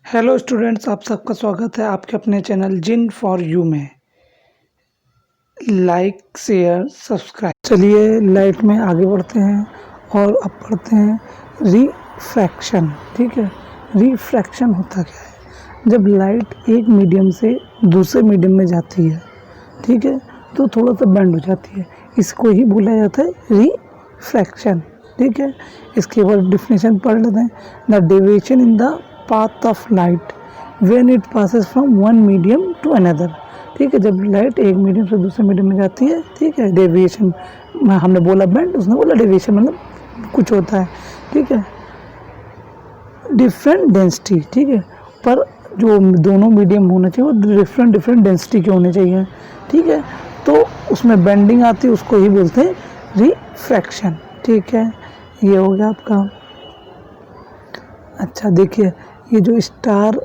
Hello students, आप सबका स्वागत है आपके अपने चैनल जिन फॉर यू में। Like share subscribe. चलिए लाइट में आगे बढ़ते हैं और अब पढ़ते हैं रिफ्रैक्शन। ठीक है, रिफ्रैक्शन होता क्या है? जब लाइट एक मीडियम से दूसरे मीडियम में जाती है, ठीक है, तो थोड़ा सा बेंड हो जाती है, इसको ही बोला जाता है रिफ्रैक्शन। ठीक है, इसके बाद डिफिनेशन पढ़ लेते हैं। The deviation in the path of light when it passes from one medium to another. ठीक है, जब लाइट एक मीडियम से दूसरे मीडियम में जाती है, ठीक है, डेविएशन हमने बोला बेंड, उसने बोला डेविएशन, मतलब कुछ होता है। ठीक है, डिफरेंट डेंसिटी। ठीक है, पर जो दोनों मीडियम होने चाहिए वो डिफरेंट डिफरेंट डेंसिटी के होने चाहिए। ठीक है, तो उसमें बेंडिंग आती है, उसको ही बोलते हैं रिफ्रैक्शन। ठीक है, ये हो गया आपका। अच्छा देखिए, ये जो स्टार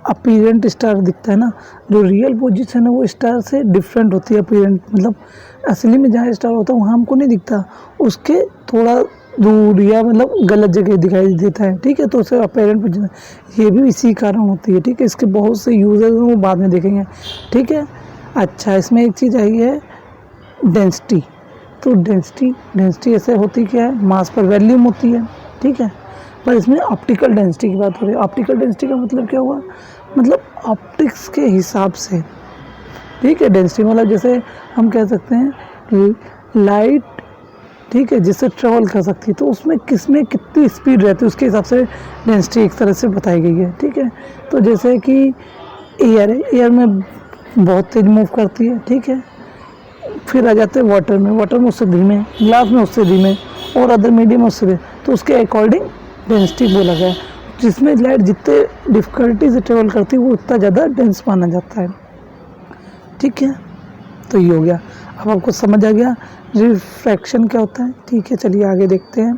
अपीरेंट स्टार दिखता है ना, जो रियल पोजीशन है वो स्टार से डिफरेंट होती है। अपीरेंट मतलब असली में जहाँ स्टार होता है वहाँ हमको नहीं दिखता, उसके थोड़ा दूर या मतलब गलत जगह दिखाई देता है। ठीक है, तो उसे अपीरेंट पोजीशन ये भी इसी कारण होती है। ठीक है, इसके बहुत से यूजर्स हैं, वो बाद में देखेंगे। ठीक है, अच्छा इसमें एक चीज़ आई है डेंसिटी। तो डेंसिटी ऐसे होती क्या है, मास पर वॉल्यूम होती है। ठीक है, पर इसमें ऑप्टिकल डेंसिटी की बात हो रही है। ऑप्टिकल डेंसिटी का मतलब क्या हुआ, मतलब ऑप्टिक्स के हिसाब से। ठीक है, डेंसिटी मतलब जैसे हम कह सकते हैं लाइट, ठीक है, जिससे ट्रेवल कर सकती है, तो उसमें किसमें कितनी स्पीड रहती है उसके हिसाब से डेंसिटी एक तरह से बताई गई है। ठीक है, तो जैसे कि एयर है, एयर में बहुत तेज मूव करती है। ठीक है, फिर आ जाते हैं वाटर में उससे धीमे, ग्लास में उससे धीमे, और अदर मीडियम में उससे, तो उसके अकॉर्डिंग डेंसिटी बोला गया है। जिसमें लाइट जितने डिफ़िकल्टी से ट्रेवल करती है वो उतना ज़्यादा डेंस माना जाता है। ठीक है, तो ये हो गया। अब आपको समझ आ गया रिफ्रैक्शन क्या होता है। ठीक है, चलिए आगे देखते हैं।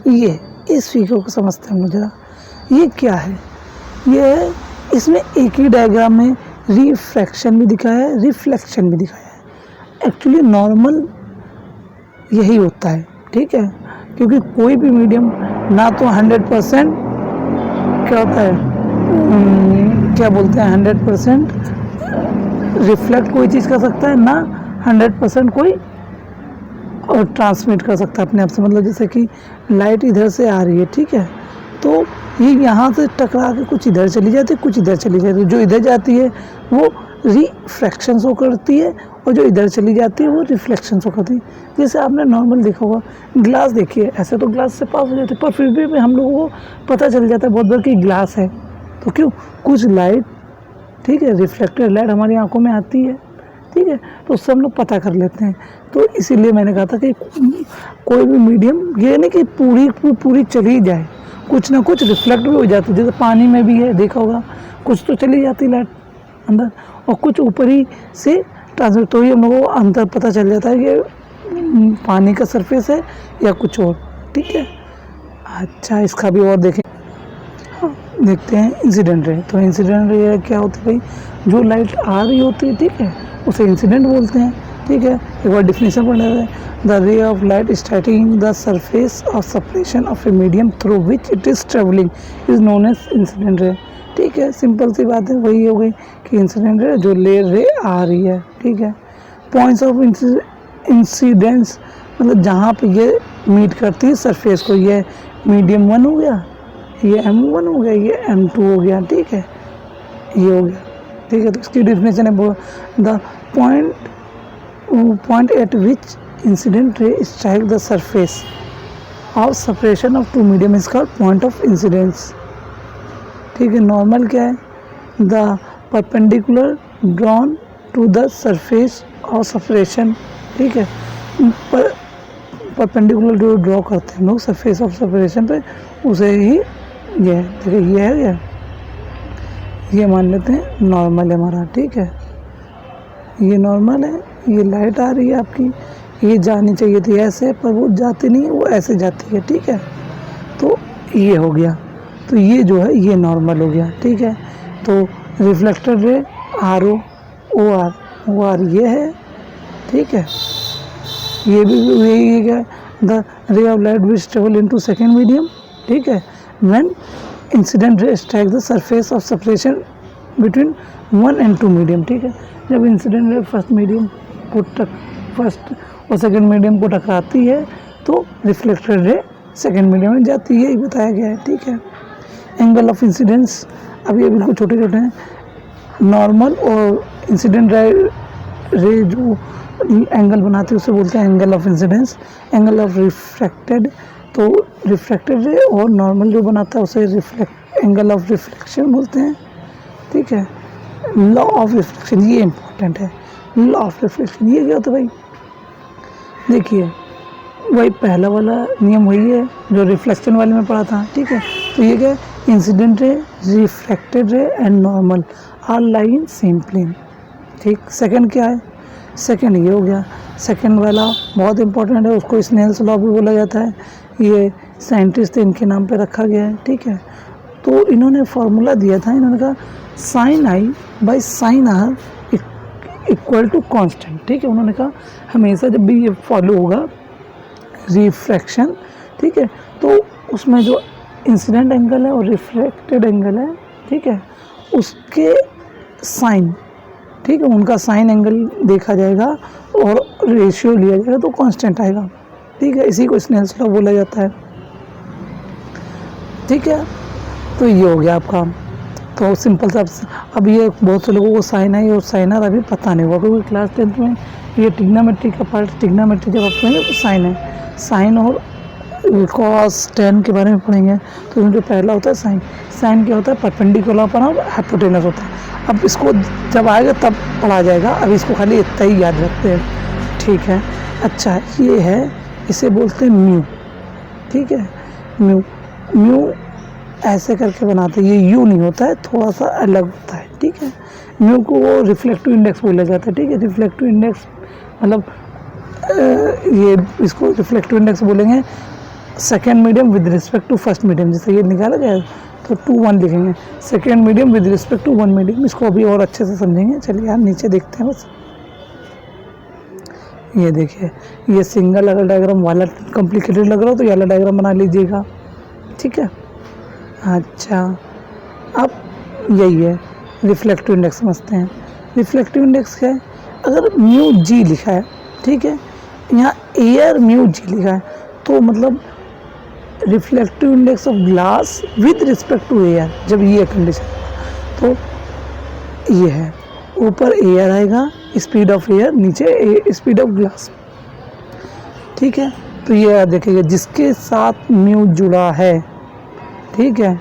ये इस फिगर को समझते हैं मुझे। ये क्या है, ये इसमें एक ही डायग्राम में रिफ्रैक्शन भी दिखाया है, रिफ्लेक्शन भी दिखाया है। एक्चुअली नॉर्मल यही होता है। ठीक है, क्योंकि कोई भी मीडियम ना तो 100% क्या होता है, क्या बोलते हैं, 100% रिफ्लेक्ट कोई चीज़ कर सकता है, ना 100% कोई और ट्रांसमिट कर सकता है अपने आप से। मतलब जैसे कि लाइट इधर से आ रही है, ठीक है, तो ये यहाँ से टकरा के कुछ इधर चली जाती है, कुछ इधर चली जाती है। जो इधर जाती है वो रिफ्रैक्शन शो करती है, और जो इधर चली जाती है वो रिफ्लेक्शन शो करती है। जैसे आपने नॉर्मल देखा होगा, ग्लास देखिए, ऐसे तो ग्लास से पास हो जाते हैं, पर फिर भी हम लोगों को पता चल जाता है बहुत बार कि ग्लास है। तो क्यों, कुछ लाइट, ठीक है, रिफ्लेक्टेड लाइट हमारी आंखों में आती है। ठीक है, तो उससे हम लोग पता कर लेते हैं। तो इसीलिए मैंने कहा था कि कोई भी मीडियम, ये नहीं कि पूरी चली जाए, कुछ ना कुछ रिफ्लेक्ट भी हो जाती है। जैसे पानी में भी है, देखा होगा, कुछ तो चली जाती लाइट अंदर, और कुछ ऊपर ही से ट्रांसमिट, तो ही हम लोगों को अंदर पता चल जाता है कि पानी का सरफेस है या कुछ और। ठीक है, अच्छा इसका भी और देखें। हाँ, देखते हैं इंसिडेंट रे। तो इंसिडेंट रे क्या होती है भाई, जो लाइट आ रही होती है, ठीक है, उसे इंसिडेंट बोलते हैं। ठीक है, एक बार डिफिनेशन पढ़ लेते हैं। The ray of light striking the surface of separation of a medium through which it is travelling is known as incident ray. ठीक है, सिंपल सी बात है, वही हो गई कि इंसिडेंट रे जो ले रे आ रही है। ठीक है, पॉइंट्स ऑफ इंसिडेंस मतलब जहाँ पे ये मीट करती है सरफेस को, ये मीडियम 1 हो गया, ये M1 हो गया, ये M2 हो गया। ठीक है, ये हो गया। ठीक है, तो इसकी डेफिनेशन है the point at which incident ray strike the surface of separation of two medium is called point of incidence. ठीक है, नॉर्मल क्या है, the perpendicular drawn to the surface of separation. ठीक है, परपेंडिकुलर जो ड्रॉ करते हैं लोग सरफेस ऑफ सेपरेशन पे, उसे ही ये है। देखिए ये है, ये मान लेते हैं नॉर्मल है हमारा। ठीक है, ये नॉर्मल है, ये लाइट आ रही है आपकी, ये जानी चाहिए थी ऐसे, पर वो जाती नहीं है, वो ऐसे जाती है। ठीक है, तो ये हो गया, तो ये जो है ये नॉर्मल हो गया। ठीक है, तो रिफ्लेक्टेड रे ओ आर ये है। ठीक है, ये भी यही है, the ray of light which travel into second medium ठीक है। When incident ray strike the surface of separation between 1 and 2 medium, ठीक है। जब इंसिडेंट रे फर्स्ट और सेकंड मीडियम को टकराती है तो रिफ्लेक्टेड रे सेकंड मीडियम में जाती है, यही बताया गया है, ठीक है। एंगल ऑफ इंसिडेंस, अब ये बिल्कुल छोटे छोटे हैं। नॉर्मल और इंसिडेंट रे जो एंगल बनाते हैं उसे बोलते हैं angle of incidence. Angle of refracted, तो रिफ्रैक्टेड रे और नॉर्मल जो बनाता है उसे एंगल ऑफ रिफ्लेक्शन बोलते हैं, ठीक है। लॉ ऑफ रिफ्लेक्शन, ये इम्पोर्टेंट है। लॉ ऑफ रिफ्लेक्शन ये क्या होता है भाई, देखिए वही पहला वाला नियम वही है जो रिफ्लेक्शन वाले में पढ़ा था, ठीक है। तो ये क्या है, incident ray, refracted ray and normal are lie in same plane, ठीक। सेकंड क्या है, सेकंड ये हो गया। सेकंड वाला बहुत इंपॉर्टेंट है, उसको स्नेल्स लॉ भी बोला जाता है। ये साइंटिस्ट इनके नाम पे रखा गया है, ठीक है। तो इन्होंने फार्मूला दिया था, इन्होंने कहा sine i by sine r equal to constant, ठीक है। उन्होंने कहा हमेशा जब भी ये फॉलो होगा रिफ्रैक्शन, ठीक है, तो उसमें जो इंसिडेंट एंगल है और रिफ्लेक्टेड एंगल है, ठीक है, उसके साइन, ठीक है, उनका साइन एंगल देखा जाएगा और रेशियो लिया जाएगा तो कांस्टेंट आएगा, ठीक है। इसी को स्नेल्स लॉ बोला जाता है, ठीक है। तो ये हो गया आपका, तो सिंपल सा। अब ये बहुत से लोगों को साइन आई और साइन आर अभी पता नहीं होगा, क्योंकि क्लास 10th में ये ट्रिग्नोमेट्री का पार्ट, ट्रिग्नोमेट्री जब आप पढ़ेंगे तो साइन है, साइन और कॉस टेन के बारे में पढ़ेंगे। तो उनके पहला होता है साइन। साइन क्या होता है, परपेंडिकुलर पर और हाइपोटेनस होता है। अब इसको जब आएगा तब पढ़ा जाएगा, अब इसको खाली इतना ही याद रखते हैं, ठीक है। अच्छा ये है, इसे बोलते हैं म्यू, ठीक है। म्यू, म्यू ऐसे करके बनाते हैं, ये यू नहीं होता है, थोड़ा सा अलग होता है, ठीक है। म्यू को वो रिफ्लेक्टिव इंडेक्स बोला जाता है, ठीक है। रिफ्लेक्टिव इंडेक्स मतलब ये इसको रिफ्लेक्टिव इंडेक्स बोलेंगे second medium with respect to first medium, जैसे ये निकाला जाए तो 2 1 लिखेंगे, second medium with respect to 1 medium. इसको अभी और अच्छे से समझेंगे, चलिए आप नीचे देखते हैं बस। ये देखिए, ये सिंगल अगर डायग्राम वाला कॉम्प्लिकेटेड लग रहा हो तो ये वाला डायग्राम बना लीजिएगा, ठीक है। अच्छा अब यही है रिफ्लेक्टिव इंडेक्स, समझते हैं। रिफ्लेक्टिव इंडेक्स क्या है, अगर म्यू जी लिखा है, ठीक है, यहाँ एयर म्यू जी लिखा है, तो मतलब reflective index of glass with respect to air, जब ये कंडीशन तो ये है, ऊपर एयर आएगा, स्पीड ऑफ एयर, नीचे स्पीड ऑफ ग्लास, ठीक है। तो ये देखिएगा जिसके साथ म्यू जुड़ा है, ठीक है,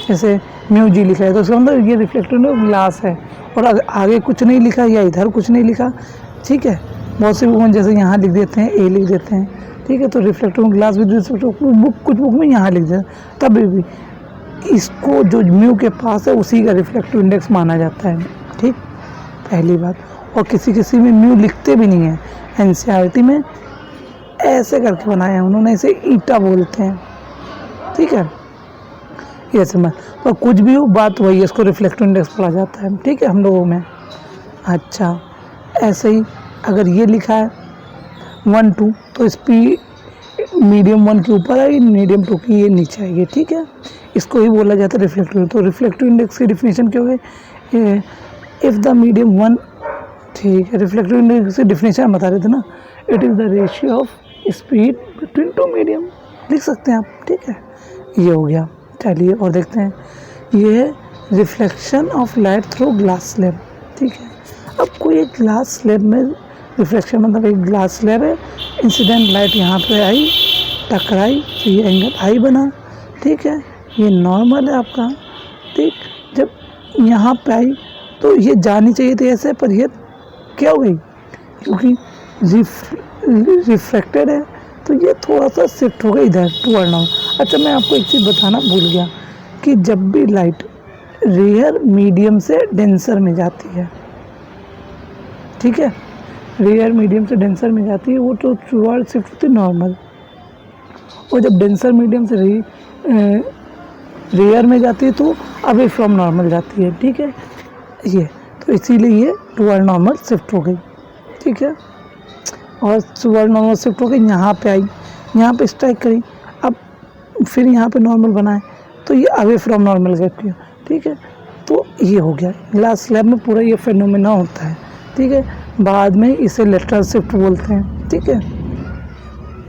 जैसे म्यू जी लिखा है तो उसका मतलब ये रिफ्लेक्टिव ग्लास है, और आगे कुछ नहीं लिखा या इधर कुछ नहीं लिखा, ठीक है। बहुत से बुक में जैसे यहाँ लिख देते हैं, ए लिख देते हैं, ठीक है, तो reflective glass with respect to book, कुछ बुक में यहाँ लिख देते हैं, तभी भी इसको जो म्यू के पास है उसी का रिफ्लेक्टिव इंडेक्स माना जाता है, ठीक, पहली बात। और किसी में म्यू लिखते भी नहीं है, एनसीईआरटी में ऐसे करके बनाया है उन्होंने, इसे ईटा बोलते हैं, ठीक है। ये समझ, तो कुछ भी हो बात वही है, इसको रिफ्लेक्टिव इंडेक्स पढ़ा जाता है, ठीक है, हम लोगों में। अच्छा ऐसे ही अगर ये लिखा है 1 2 तो स्पीड मीडियम 1 के ऊपर आएगी, मीडियम 2 की ये नीचे आएगी, ठीक है। इसको ही बोला जाता है रिफ्लेक्टिव। तो रिफ्लेक्टिव इंडेक्स की डिफिनेशन क्या होगी, इफ़ द मीडियम 1, ठीक है, रिफ्लेक्टिव इंडेक्स की डिफिनेशन बता रहे थे ना, it is the ratio of speed between 2 medium, लिख सकते हैं आप, ठीक है। ये हो गया, चलिए और देखते हैं, ये है reflection of light through glass slab, ठीक है। अब कोई एक ग्लास स्लैब में रिफ्लेक्शन, मतलब एक ग्लास स्लैब है, इंसिडेंट लाइट यहाँ पे आई, टकराई, तो ये एंगल आई बना, ठीक है। ये नॉर्मल है आपका, ठीक। जब यहाँ पे आई तो ये जानी चाहिए थी ऐसे, पर ये क्या हो गई, क्योंकि रिफ्लेक्टेड है तो ये थोड़ा सा शिफ्ट हो गया इधर टूवर्ड नॉर्मल। अच्छा मैं आपको एक चीज़ बताना भूल गया कि जब भी लाइट रेयर मीडियम से डेंसर में जाती है, ठीक है, रेयर मीडियम से डेंसर में जाती है, वो तो टूवर्ड शिफ्ट होती है नॉर्मल, और जब डेंसर मीडियम से रेयर में जाती है तो अवे फ्रॉम नॉर्मल जाती है, ठीक है। ये तो इसीलिए ये टूवर्ड नॉर्मल शिफ्ट हो गई, ठीक है, और टूवर्ड नॉर्मल शिफ्ट हो गई, यहाँ पे आई, यहाँ पे स्ट्राइक करी। अब फिर यहाँ पे नॉर्मल बनाएं तो ये अवे फ्रॉम नॉर्मल गैप किया, ठीक है। तो ये हो गया ग्लास स्लैब में पूरा ये फेनोमेना होता है, ठीक है। बाद में इसे लेटरल शिफ्ट बोलते हैं, ठीक है।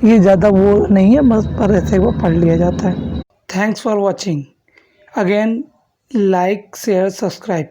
ये ज़्यादा वो नहीं है, बस पर ऐसे वो पढ़ लिया जाता है। Thanks for watching. Again like share subscribe.